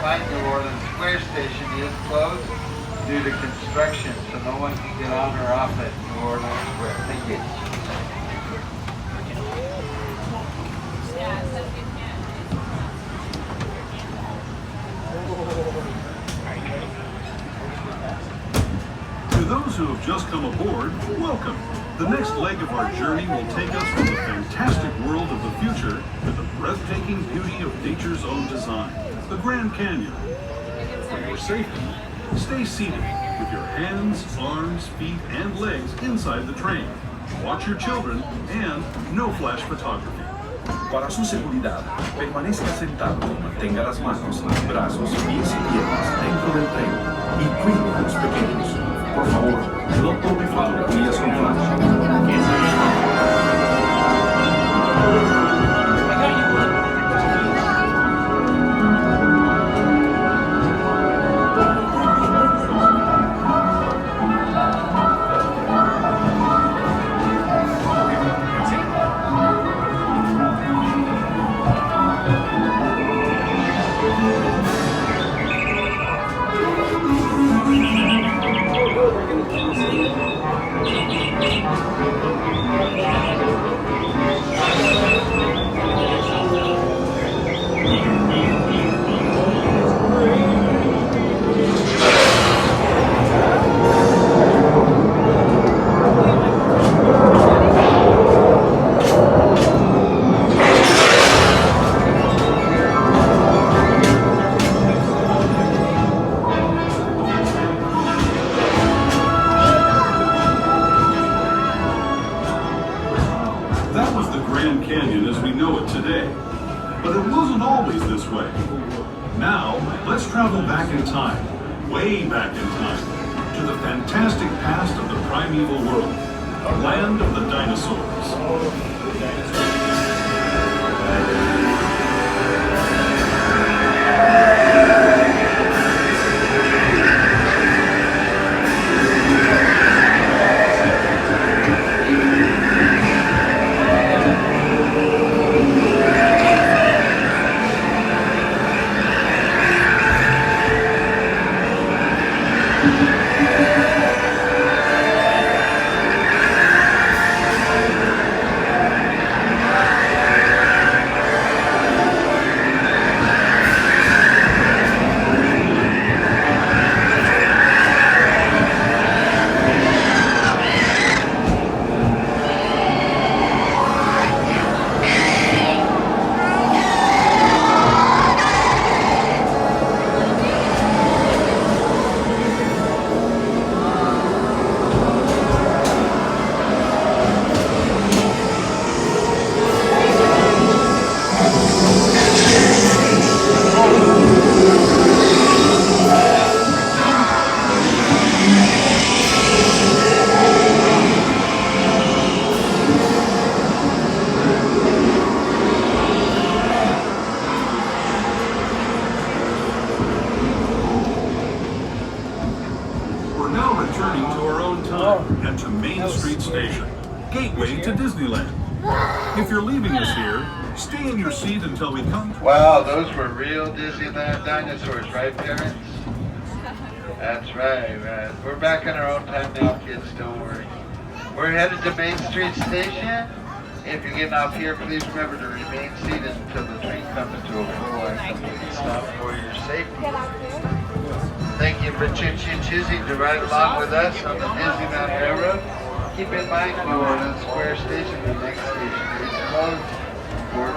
mind, New Orleans Square Station is closed due to construction, so no one can get on or off at New Orleans Square. Thank you. To those who have just come aboard, welcome. The next leg of our journey will take us from the fantastic world of the future to the breathtaking beauty of nature's own design, the Grand Canyon. For your safety, stay seated with your hands, arms, feet, and legs inside the train. Watch your children and no flash photography. Para su seguridad, permanezca sentado y mantenga las manos, brazos, pies y piernas dentro del tren y cuide a los pequeños. Por favor, no tome fotografías con flash. That was the Grand Canyon as we know it today. But it wasn't always this way. Now, let's travel back in time, way back in time, to the fantastic past of the primeval world, the land of the dinosaurs. Returning to our own time and to Main Street Station, gateway to Disneyland. If you're leaving us here, stay in your seat until we come. Wow, those were real Disneyland dinosaurs, right, parents? That's right, man. We're back in our own time now, kids, don't worry. We're headed to Main Street Station. If you're getting off here, please remember to remain seated until the train comes to a full and complete stop for your safety. Thank you for choosing to ride along with us on the Disneyland Railroad. Keep in mind, New Orleans Square Station, the next station is closed. We're